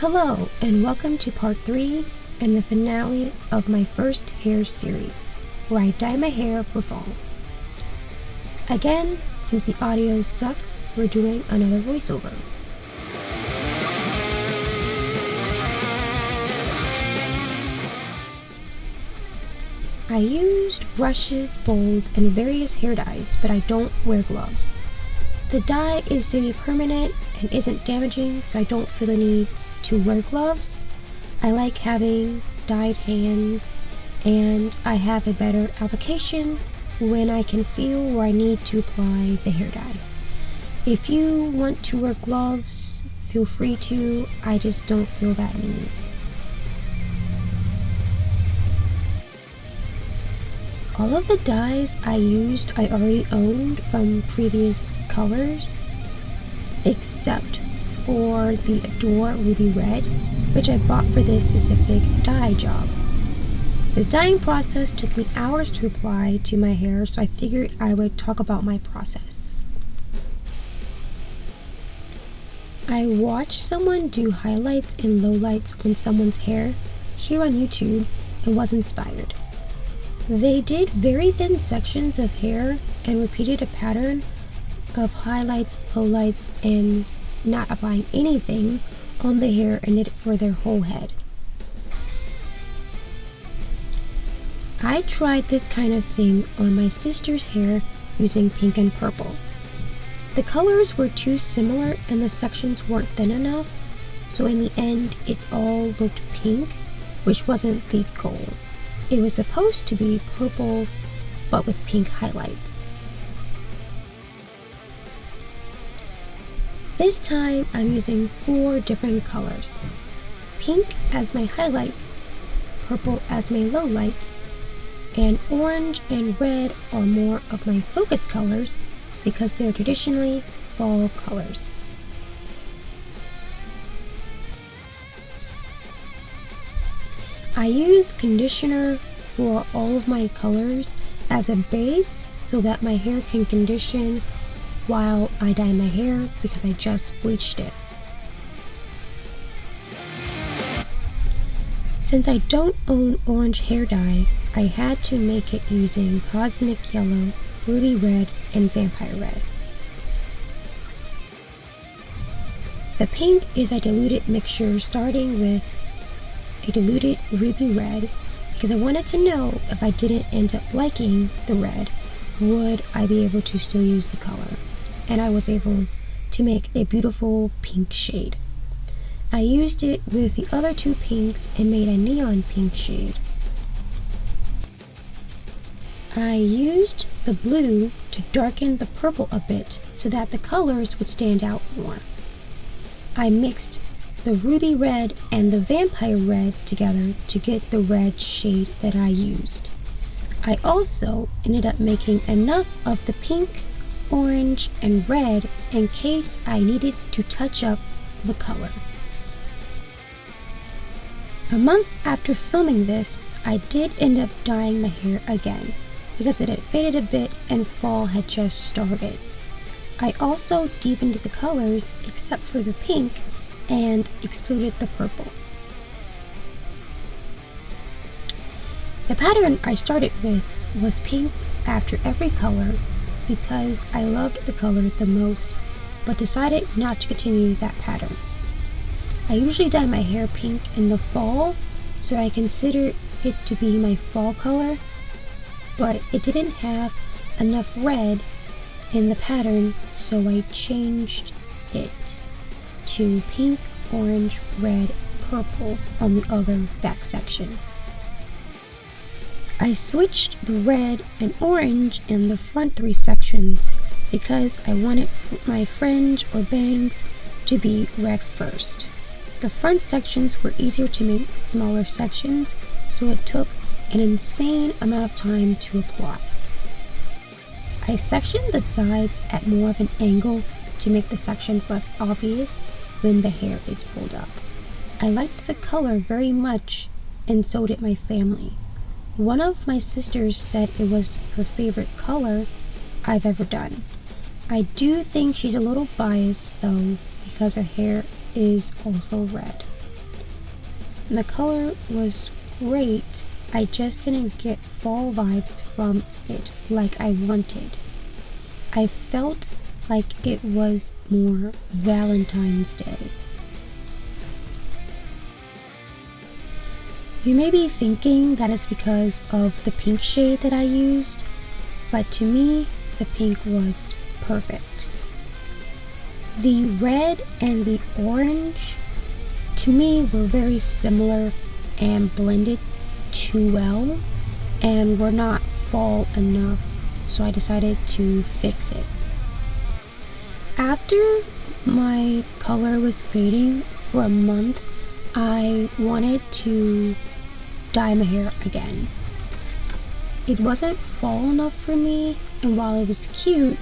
Hello, and welcome to part 3 and the finale of my first hair series, where I dye my hair for fall. Again, since the audio sucks, we're doing another voiceover. I used brushes, bowls, and various hair dyes, but I don't wear gloves. The dye is semi-permanent and isn't damaging, so I don't feel the need to wear gloves. I like having dyed hands, and I have a better application when I can feel where I need to apply the hair dye. If you want to wear gloves, feel free to. I just don't feel that need. All of the dyes I used I already owned from previous colors, except for the Adore Ruby Red, which I bought for this specific dye job. This dyeing process took me hours to apply to my hair, so I figured I would talk about my process. I watched someone do highlights and lowlights on someone's hair here on YouTube and was inspired. They did very thin sections of hair and repeated a pattern of highlights, lowlights, and not applying anything on the hair and did it for their whole head. I tried this kind of thing on my sister's hair using pink and purple. The colors were too similar and the sections weren't thin enough, so in the end it all looked pink, which wasn't the goal. It was supposed to be purple, but with pink highlights. This time I'm using 4 different colors. Pink as my highlights, purple as my lowlights, and orange and red are more of my focus colors because they're traditionally fall colors. I use conditioner for all of my colors as a base so that my hair can condition while I dye my hair because I just bleached it. Since I don't own orange hair dye, I had to make it using Cosmic Yellow, Ruby Red, and Vampire Red. The pink is a diluted mixture starting with a diluted ruby red because I wanted to know if I didn't end up liking the red, would I be able to still use the color? And I was able to make a beautiful pink shade. I used it with the other 2 pinks and made a neon pink shade. I used the blue to darken the purple a bit so that the colors would stand out more. I mixed the ruby red and the vampire red together to get the red shade that I used. I also ended up making enough of the pink, orange, and red in case I needed to touch up the color. A month after filming this, I did end up dyeing my hair again because it had faded a bit and fall had just started. I also deepened the colors except for the pink and excluded the purple. The pattern I started with was pink after every color because I loved the color the most, but decided not to continue that pattern. I usually dye my hair pink in the fall, so I consider it to be my fall color, but it didn't have enough red in the pattern, so I changed it to pink, orange, red, purple on the other back section. I switched the red and orange in the front 3 sections because I wanted my fringe or bangs to be red first. The front sections were easier to make smaller sections, so it took an insane amount of time to apply. I sectioned the sides at more of an angle to make the sections less obvious when the hair is pulled up. I liked the color very much, and so did my family. One of my sisters said it was her favorite color I've ever done. I do think she's a little biased though because her hair is also red. The color was great, I just didn't get fall vibes from it like I wanted. I felt like it was more Valentine's Day. You may be thinking that it's because of the pink shade that I used, but to me, the pink was perfect. The red and the orange, to me, were very similar and blended too well, and were not fall enough, so I decided to fix it. After my color was fading for a month, I wanted to dye my hair again. It wasn't fall enough for me, and while it was cute,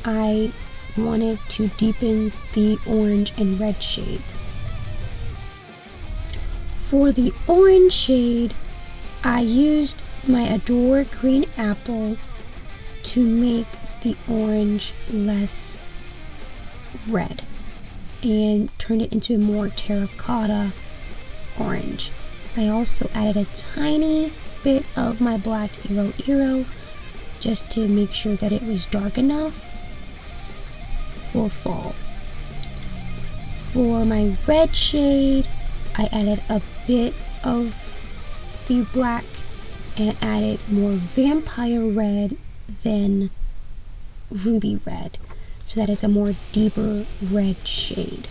I wanted to deepen the orange and red shades. For the orange shade, I used my Adore Green Apple to make the orange less red and turned it into a more terracotta orange. I also added a tiny bit of my black Iroiro just to make sure that it was dark enough for fall. For my red shade, I added a bit of the black and added more vampire red than ruby red, so that is a more deeper red shade.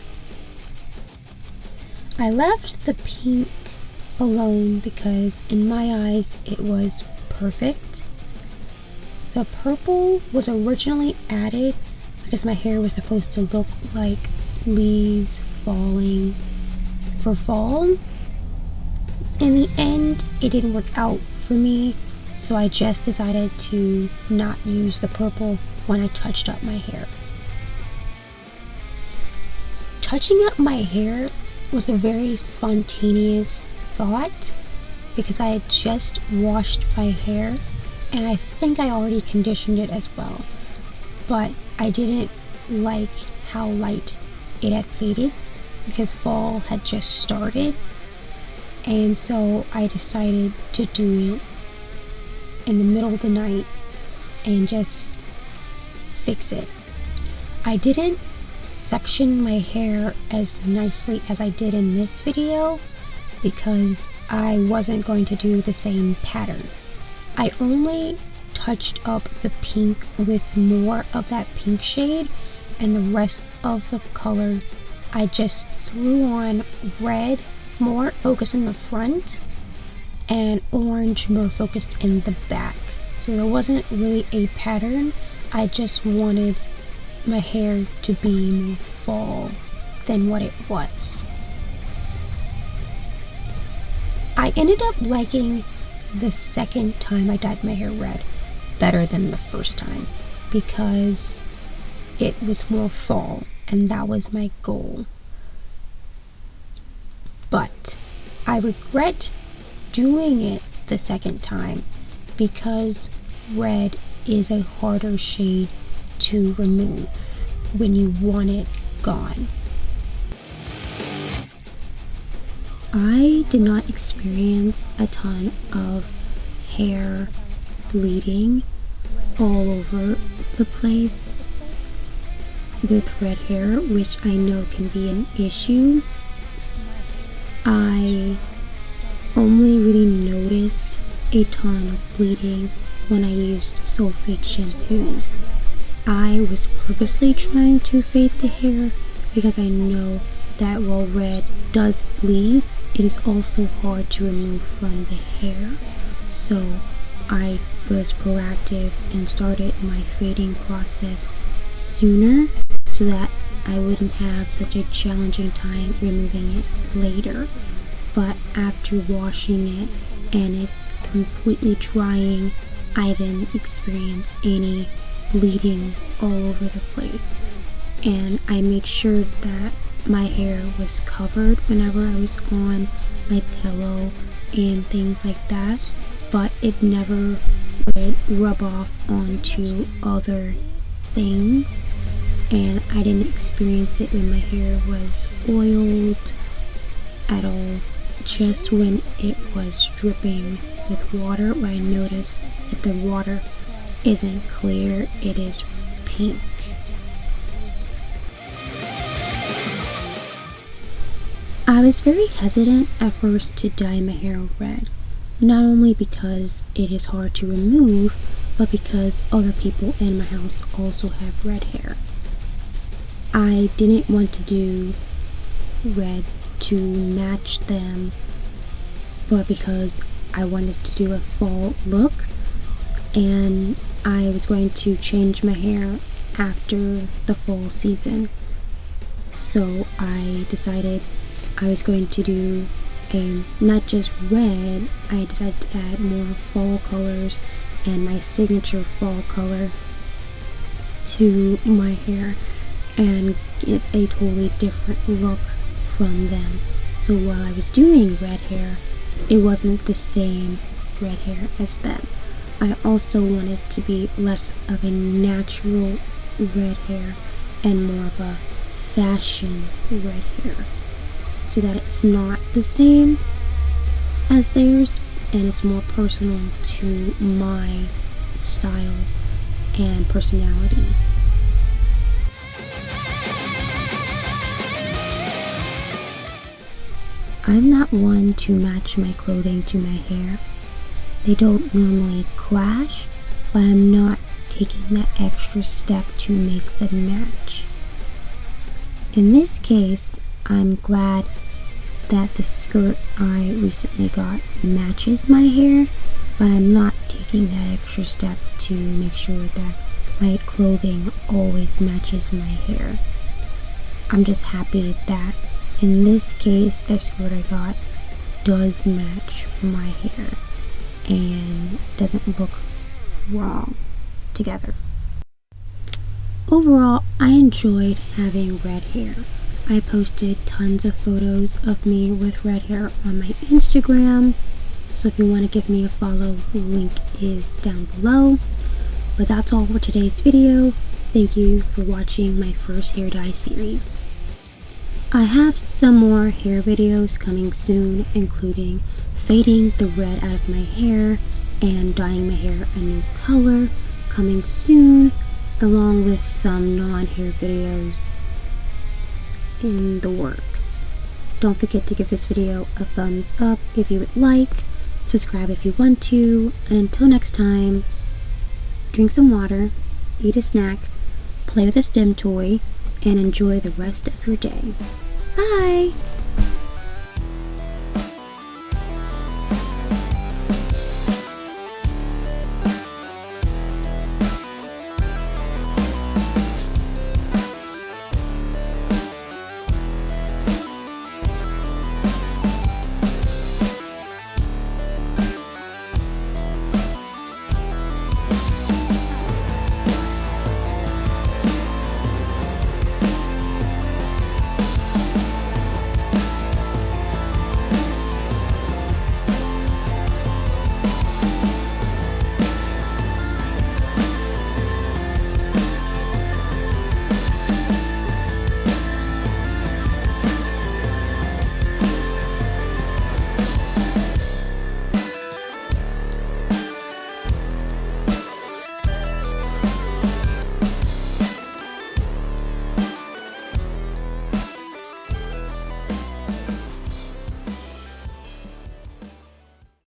I left the pink alone because in my eyes it was perfect. The purple was originally added because my hair was supposed to look like leaves falling for fall. In the end, it didn't work out for me, so I just decided to not use the purple when I touched up my hair. Touching up my hair was a very spontaneous thought because I had just washed my hair, and I think I already conditioned it as well, but I didn't like how light it had faded because fall had just started, and so I decided to do it in the middle of the night and just fix it. I didn't section my hair as nicely as I did in this video because I wasn't going to do the same pattern. I only touched up the pink with more of that pink shade, and the rest of the color I just threw on red, more focused in the front, and orange, more focused in the back. So there wasn't really a pattern. I just wanted my hair to be more fall than what it was. I ended up liking the second time I dyed my hair red better than the first time because it was more fall, and that was my goal. But I regret doing it the second time because red is a harder shade to remove when you want it gone. I did not experience a ton of hair bleeding all over the place with red hair, which I know can be an issue. I only really noticed a ton of bleeding when I used sulfate shampoos. I was purposely trying to fade the hair because I know that while red does bleed, it is also hard to remove from the hair. So I was proactive and started my fading process sooner so that I wouldn't have such a challenging time removing it later. But after washing it and it completely drying, I didn't experience any bleeding all over the place. And I made sure that my hair was covered whenever I was on my pillow and things like that, but it never would rub off onto other things, and I didn't experience it when my hair was oiled at all just when it was dripping with water, when I noticed that the water isn't clear, it is pink. I was very hesitant at first to dye my hair red, not only because it is hard to remove, but because other people in my house also have red hair. I didn't want to do red to match them, but because I wanted to do a fall look, and I was going to change my hair after the fall season. So I decided I was going to do not just red, I decided to add more fall colors and my signature fall color to my hair and get a totally different look from them. So while I was doing red hair, it wasn't the same red hair as them. I also wanted to be less of a natural red hair and more of a fashion red hair, so that it's not the same as theirs and it's more personal to my style and personality. I'm not one to match my clothing to my hair. They don't normally clash, but I'm not taking that extra step to make them match. In this case, I'm glad that the skirt I recently got matches my hair, but I'm not taking that extra step to make sure that my clothing always matches my hair. I'm just happy that in this case, a skirt I got does match my hair and doesn't look wrong together. Overall, I enjoyed having red hair. I posted tons of photos of me with red hair on my Instagram, so if you want to give me a follow, the link is down below. But that's all for today's video. Thank you for watching my first hair dye series. I have some more hair videos coming soon, including fading the red out of my hair and dyeing my hair a new color coming soon, along with some non-hair videos in the works. Don't forget to give this video a thumbs up if you would like, subscribe if you want to, and until next time, drink some water, eat a snack, play with a STEM toy, and enjoy the rest of your day. Bye!